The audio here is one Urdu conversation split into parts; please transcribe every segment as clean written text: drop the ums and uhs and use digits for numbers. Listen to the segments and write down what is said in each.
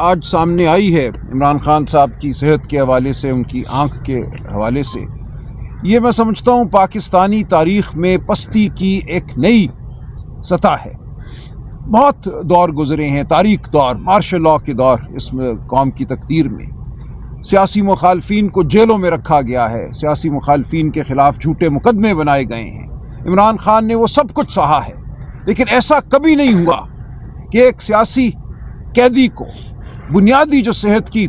آج سامنے آئی ہے عمران خان صاحب کی صحت کے حوالے سے، ان کی آنکھ کے حوالے سے، یہ میں سمجھتا ہوں پاکستانی تاریخ میں پستی کی ایک نئی سطح ہے۔ بہت دور گزرے ہیں، تاریخ دور، مارشل لاء کے دور اس میں قوم کی تقدیر میں سیاسی مخالفین کو جیلوں میں رکھا گیا ہے، سیاسی مخالفین کے خلاف جھوٹے مقدمے بنائے گئے ہیں۔ عمران خان نے وہ سب کچھ سہا ہے، لیکن ایسا کبھی نہیں ہوا کہ ایک سیاسی قیدی کو بنیادی جو صحت کی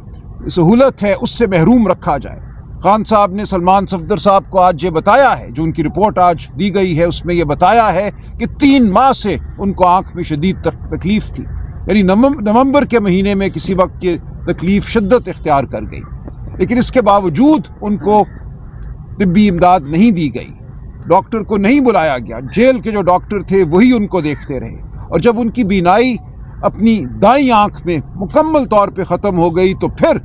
سہولت ہے اس سے محروم رکھا جائے۔ خان صاحب نے سلمان صفدر صاحب کو آج یہ بتایا ہے، جو ان کی رپورٹ آج دی گئی ہے اس میں یہ بتایا ہے کہ 3 ماہ سے ان کو آنکھ میں شدید تکلیف تھی، یعنی نومبر کے مہینے میں کسی وقت یہ تکلیف شدت اختیار کر گئی، لیکن اس کے باوجود ان کو طبی امداد نہیں دی گئی، ڈاکٹر کو نہیں بلایا گیا، جیل کے جو ڈاکٹر تھے وہی ان کو دیکھتے رہے، اور جب ان کی بینائی اپنی دائیں آنکھ میں مکمل طور پہ ختم ہو گئی تو پھر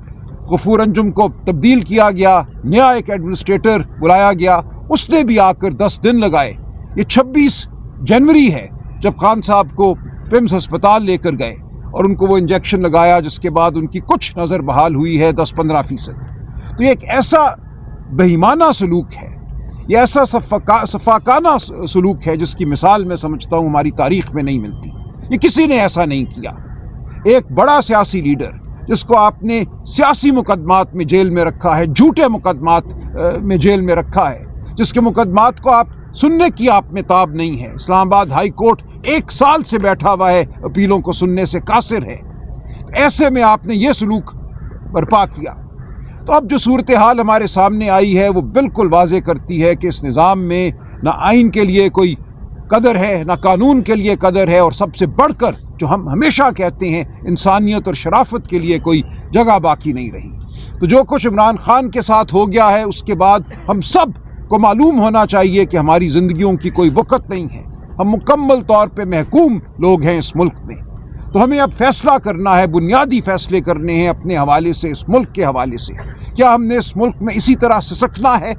غفور انجم کو تبدیل کیا گیا، نیا ایک ایڈمنسٹریٹر بلایا گیا، اس نے بھی آ کر 10 دن لگائے۔ یہ 26 جنوری ہے جب خان صاحب کو پمس ہسپتال لے کر گئے اور ان کو وہ انجیکشن لگایا، جس کے بعد ان کی کچھ نظر بحال ہوئی ہے 10-15%۔ تو یہ ایک ایسا بہیمانہ سلوک ہے، یہ ایسا سفاکانہ سلوک ہے جس کی مثال میں سمجھتا ہوں ہماری تاریخ میں نہیں ملتی۔ یہ کسی نے ایسا نہیں کیا۔ ایک بڑا سیاسی لیڈر جس کو آپ نے سیاسی مقدمات میں جیل میں رکھا ہے، جھوٹے مقدمات میں جیل میں رکھا ہے، جس کے مقدمات کو آپ سننے کی آپ میں تاب نہیں ہے۔ اسلام آباد ہائی کورٹ 1 سال سے بیٹھا ہوا ہے، اپیلوں کو سننے سے قاصر ہے۔ ایسے میں آپ نے یہ سلوک برپا کیا۔ تو اب جو صورتحال ہمارے سامنے آئی ہے وہ بالکل واضح کرتی ہے کہ اس نظام میں نہ آئین کے لیے کوئی قدر ہے، نہ قانون کے لیے قدر ہے، اور سب سے بڑھ کر جو ہم ہمیشہ کہتے ہیں انسانیت اور شرافت کے لیے کوئی جگہ باقی نہیں رہی۔ تو جو کچھ عمران خان کے ساتھ ہو گیا ہے اس کے بعد ہم سب کو معلوم ہونا چاہیے کہ ہماری زندگیوں کی کوئی وقت نہیں ہے، ہم مکمل طور پہ محکوم لوگ ہیں اس ملک میں۔ تو ہمیں اب فیصلہ کرنا ہے، بنیادی فیصلے کرنے ہیں اپنے حوالے سے، اس ملک کے حوالے سے۔ کیا ہم نے اس ملک میں اسی طرح سسکنا ہے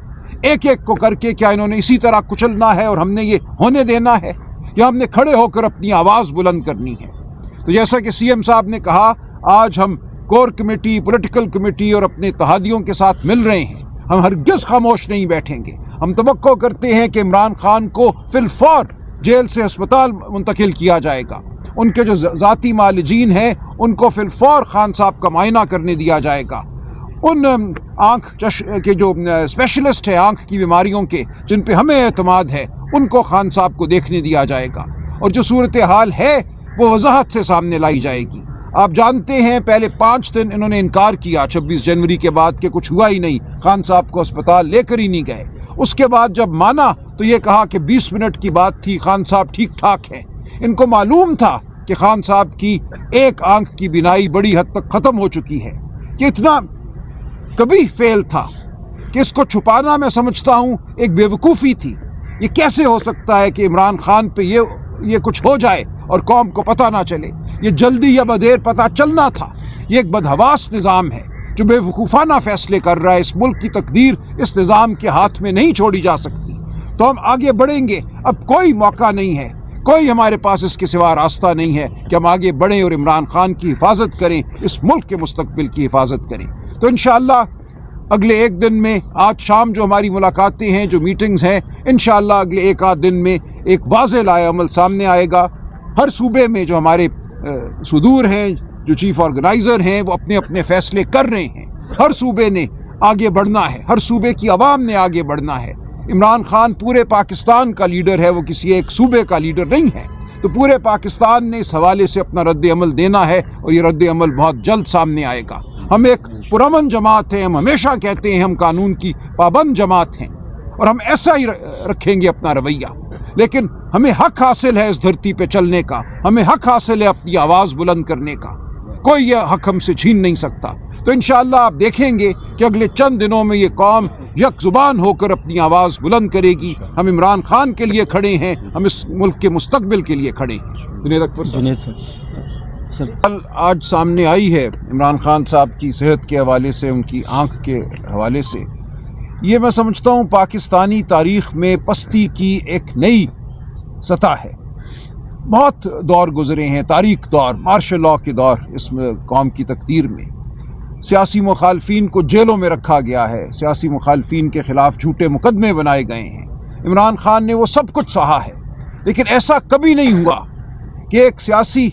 ایک ایک کو کر کے؟ کیا انہوں نے اسی طرح کچلنا ہے اور ہم نے یہ ہونے دینا ہے، یا ہم نے کھڑے ہو کر اپنی آواز بلند کرنی ہے؟ تو جیسا کہ سی ایم صاحب نے کہا، آج ہم کور کمیٹی، پولیٹیکل کمیٹی اور اپنے اتحادیوں کے ساتھ مل رہے ہیں، ہم ہرگز خاموش نہیں بیٹھیں گے۔ ہم توقع کرتے ہیں کہ عمران خان کو فی الفور جیل سے ہسپتال منتقل کیا جائے گا، ان کے جو ذاتی معالجین ہیں ان کو فی الفور خان صاحب کا معائنہ کرنے دیا جائے گا، ان آنکھ کے جو اسپیشلسٹ ہیں آنکھ کی بیماریوں کے جن پہ ہمیں اعتماد ہے ان کو خان صاحب کو دیکھنے دیا جائے گا، اور جو صورتحال ہے وہ وضاحت سے سامنے لائی جائے گی۔ آپ جانتے ہیں پہلے 5 دن انہوں نے انکار کیا 26 جنوری کے بعد کہ کچھ ہوا ہی نہیں، خان صاحب کو اسپتال لے کر ہی نہیں گئے۔ اس کے بعد جب مانا تو یہ کہا کہ 20 منٹ کی بات تھی، خان صاحب ٹھیک ٹھاک ہیں۔ ان کو معلوم تھا کہ خان صاحب کی ایک آنکھ کی بینائی بڑی حد تک ختم ہو چکی ہے۔ یہ اتنا کبھی فیل تھا کہ اس کو چھپانا میں سمجھتا ہوں ایک بے وقوفی تھی۔ یہ کیسے ہو سکتا ہے کہ عمران خان پہ یہ کچھ ہو جائے اور قوم کو پتہ نہ چلے؟ یہ جلدی یا بدیر پتہ چلنا تھا۔ یہ ایک بدحواس نظام ہے جو بے وقوفانہ فیصلے کر رہا ہے۔ اس ملک کی تقدیر اس نظام کے ہاتھ میں نہیں چھوڑی جا سکتی۔ تو ہم آگے بڑھیں گے، اب کوئی موقع نہیں ہے، کوئی ہمارے پاس اس کے سوا راستہ نہیں ہے کہ ہم آگے بڑھیں اور عمران خان کی حفاظت کریں، اس ملک کے مستقبل کی حفاظت کریں۔ تو انشاءاللہ اگلے 1 دن میں، آج شام جو ہماری ملاقاتیں ہیں، جو میٹنگز ہیں، انشاءاللہ اگلے 1 دن میں ایک واضح لائحہ عمل سامنے آئے گا۔ ہر صوبے میں جو ہمارے صدور ہیں، جو چیف آرگنائزر ہیں، وہ اپنے اپنے فیصلے کر رہے ہیں۔ ہر صوبے نے آگے بڑھنا ہے، ہر صوبے کی عوام نے آگے بڑھنا ہے۔ عمران خان پورے پاکستان کا لیڈر ہے، وہ کسی ایک صوبے کا لیڈر نہیں ہے۔ تو پورے پاکستان نے اس حوالے سے اپنا رد عمل دینا ہے، اور یہ رد عمل بہت جلد سامنے آئے گا۔ ہم ایک پرامن جماعت ہیں، ہم ہمیشہ کہتے ہیں ہم قانون کی پابند جماعت ہیں، اور ہم ایسا ہی رکھیں گے اپنا رویہ۔ لیکن ہمیں حق حاصل ہے اس دھرتی پہ چلنے کا، ہمیں حق حاصل ہے اپنی آواز بلند کرنے کا، کوئی یہ حق ہم سے چھین نہیں سکتا۔ تو انشاءاللہ آپ دیکھیں گے کہ اگلے چند دنوں میں یہ قوم یک زبان ہو کر اپنی آواز بلند کرے گی۔ ہم عمران خان کے لیے کھڑے ہیں، ہم اس ملک کے مستقبل کے لیے کھڑے ہیں۔ جنید صاحب، آج سامنے آئی ہے عمران خان صاحب کی صحت کے حوالے سے، ان کی آنکھ کے حوالے سے، یہ میں سمجھتا ہوں پاکستانی تاریخ میں پستی کی ایک نئی سطح ہے۔ بہت دور گزرے ہیں، تاریک دور، مارشل لاء کے دور اس قوم کی تقدیر میں سیاسی مخالفین کو جیلوں میں رکھا گیا ہے، سیاسی مخالفین کے خلاف جھوٹے مقدمے بنائے گئے ہیں۔ عمران خان نے وہ سب کچھ سہا ہے، لیکن ایسا کبھی نہیں ہوا کہ ایک سیاسی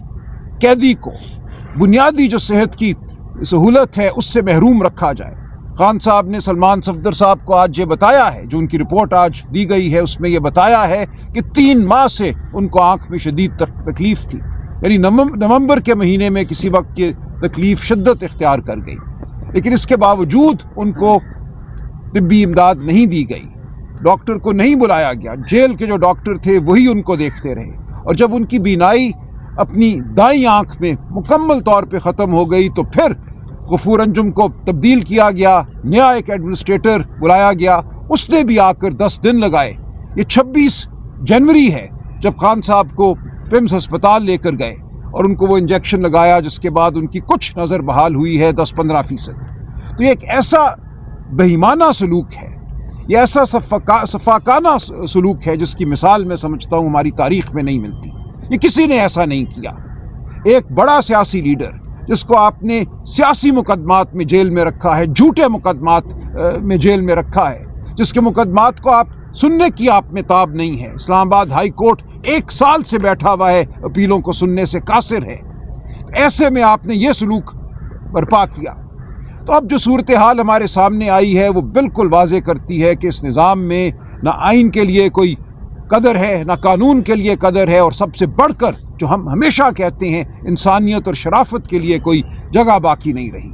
قیدی کو بنیادی جو صحت کی سہولت ہے اس سے محروم رکھا جائے۔ خان صاحب نے سلمان صفدر صاحب کو آج یہ بتایا ہے، جو ان کی رپورٹ آج دی گئی ہے اس میں یہ بتایا ہے کہ 3 ماہ سے ان کو آنکھ میں شدید تکلیف تھی، یعنی نومبر کے مہینے میں کسی وقت یہ تکلیف شدت اختیار کر گئی، لیکن اس کے باوجود ان کو طبی امداد نہیں دی گئی، ڈاکٹر کو نہیں بلایا گیا، جیل کے جو ڈاکٹر تھے وہی ان کو دیکھتے رہے، اور جب ان کی بینائی اپنی دائیں آنکھ میں مکمل طور پہ ختم ہو گئی تو پھر غفور انجم کو تبدیل کیا گیا، نیا ایک ایڈمنسٹریٹر بلایا گیا، اس نے بھی آ کر 10 دن لگائے۔ یہ 26 جنوری ہے جب خان صاحب کو پمس ہسپتال لے کر گئے اور ان کو وہ انجیکشن لگایا، جس کے بعد ان کی کچھ نظر بحال ہوئی ہے 10-15%۔ تو یہ ایک ایسا بہیمانہ سلوک ہے، یہ ایسا سفاکانہ سلوک ہے جس کی مثال میں سمجھتا ہوں ہماری تاریخ میں نہیں ملتی، یہ کسی نے ایسا نہیں کیا۔ ایک بڑا سیاسی لیڈر جس کو آپ نے سیاسی مقدمات میں جیل میں رکھا ہے، جھوٹے مقدمات میں جیل میں رکھا ہے، جس کے مقدمات کو آپ سننے کی آپ میں تاب نہیں ہے۔ اسلام آباد ہائی کورٹ 1 سال سے بیٹھا ہوا ہے، اپیلوں کو سننے سے قاصر ہے، ایسے میں آپ نے یہ سلوک برپا کیا۔ تو اب جو صورتحال ہمارے سامنے آئی ہے وہ بالکل واضح کرتی ہے کہ اس نظام میں نہ آئین کے لیے کوئی قدر ہے، نہ قانون کے لیے قدر ہے، اور سب سے بڑھ کر جو ہم ہمیشہ کہتے ہیں انسانیت اور شرافت کے لیے کوئی جگہ باقی نہیں رہی۔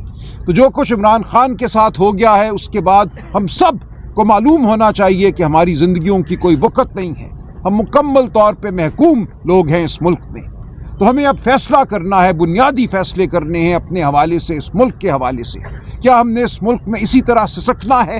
تو جو کچھ عمران خان کے ساتھ ہو گیا ہے اس کے بعد ہم سب کو معلوم ہونا چاہیے کہ ہماری زندگیوں کی کوئی وقت نہیں ہے، ہم مکمل طور پہ محکوم لوگ ہیں اس ملک میں۔ تو ہمیں اب فیصلہ کرنا ہے، بنیادی فیصلے کرنے ہیں اپنے حوالے سے، اس ملک کے حوالے سے۔ کیا ہم نے اس ملک میں اسی طرح سسکنا ہے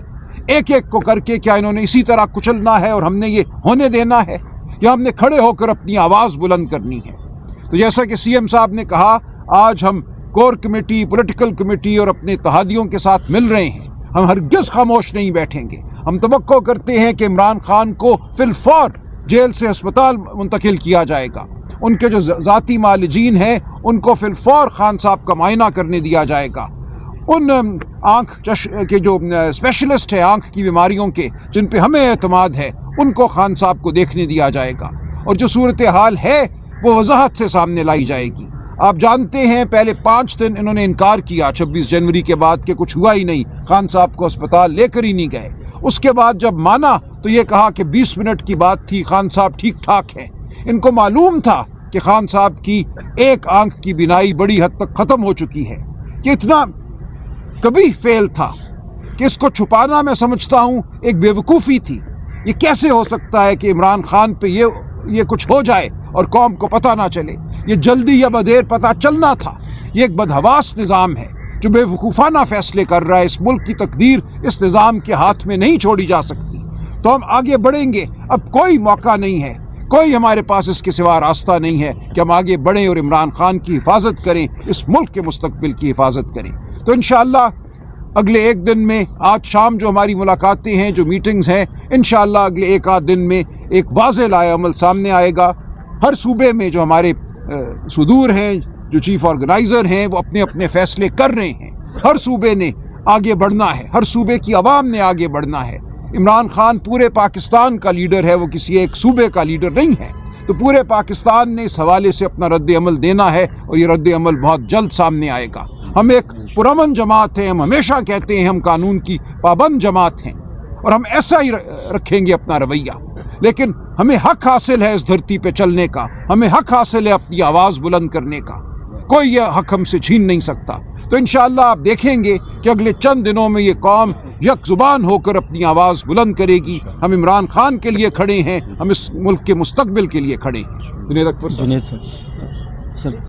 ایک ایک کو کر کے؟ کیا انہوں نے اسی طرح کچلنا ہے اور ہم نے یہ ہونے دینا ہے، یا ہم نے کھڑے ہو کر اپنی آواز بلند کرنی ہے؟ تو جیسا کہ سی ایم صاحب نے کہا، آج ہم کور کمیٹی، پولیٹیکل کمیٹی اور اپنے اتحادیوں کے ساتھ مل رہے ہیں، ہم ہرگز خاموش نہیں بیٹھیں گے۔ ہم توقع کرتے ہیں کہ عمران خان کو فی الفور جیل سے ہسپتال منتقل کیا جائے گا، ان کے جو ذاتی معالجین ہیں ان کو فی الفور خان صاحب کا معائنہ کرنے دیا جائے گا، ان آنکھ کے جو اسپیشلسٹ ہیں آنکھ کی بیماریوں کے، جن پہ ہمیں اعتماد ہے، ان کو خان صاحب کو دیکھنے دیا جائے گا، اور جو صورتحال ہے وہ وضاحت سے سامنے لائی جائے گی۔ آپ جانتے ہیں پہلے 5 دن انہوں نے انکار کیا 26 جنوری کے بعد کہ کچھ ہوا ہی نہیں، خان صاحب کو اسپتال لے کر ہی نہیں گئے۔ اس کے بعد جب مانا تو یہ کہا کہ 20 منٹ کی بات تھی، خان صاحب ٹھیک ٹھاک ہیں۔ ان کو معلوم تھا کہ خان صاحب کی ایک آنکھ کی بینائی بڑی حد تک ختم ہو چکی ہے، کہ اتنا کبھی فیل تھا کہ اس کو چھپانا میں سمجھتا ہوں ایک بیوقوفی تھی۔ یہ کیسے ہو سکتا ہے کہ عمران خان پہ یہ کچھ ہو جائے اور قوم کو پتہ نہ چلے؟ یہ جلدی یا بدیر پتہ چلنا تھا۔ یہ ایک بدحواس نظام ہے جو بے وقوفانہ فیصلے کر رہا ہے۔ اس ملک کی تقدیر اس نظام کے ہاتھ میں نہیں چھوڑی جا سکتی۔ تو ہم آگے بڑھیں گے، اب کوئی موقع نہیں ہے، کوئی ہمارے پاس اس کے سوا راستہ نہیں ہے کہ ہم آگے بڑھیں اور عمران خان کی حفاظت کریں، اس ملک کے مستقبل کی حفاظت کریں۔ تو انشاءاللہ اگلے 1 دن میں، آج شام جو ہماری ملاقاتیں ہیں، جو میٹنگز ہیں، انشاءاللہ اگلے 1 دن میں ایک واضح لائحہ عمل سامنے آئے گا۔ ہر صوبے میں جو ہمارے صدور ہیں، جو چیف آرگنائزر ہیں، وہ اپنے اپنے فیصلے کر رہے ہیں۔ ہر صوبے نے آگے بڑھنا ہے، ہر صوبے کی عوام نے آگے بڑھنا ہے۔ عمران خان پورے پاکستان کا لیڈر ہے، وہ کسی ایک صوبے کا لیڈر نہیں ہے۔ تو پورے پاکستان نے اس حوالے سے اپنا رد عمل دینا ہے، اور یہ رد عمل بہت جلد سامنے آئے گا۔ ہم ایک پرامن جماعت ہیں، ہم ہمیشہ کہتے ہیں ہم قانون کی پابند جماعت ہیں، اور ہم ایسا ہی رکھیں گے اپنا رویہ۔ لیکن ہمیں حق حاصل ہے اس دھرتی پہ چلنے کا، ہمیں حق حاصل ہے اپنی آواز بلند کرنے کا، کوئی یہ حق ہم سے چھین نہیں سکتا۔ تو انشاءاللہ آپ دیکھیں گے کہ اگلے چند دنوں میں یہ قوم یک زبان ہو کر اپنی آواز بلند کرے گی۔ ہم عمران خان کے لیے کھڑے ہیں، ہم اس ملک کے مستقبل کے لیے کھڑے ہیں۔ جنید اکبر صاحب۔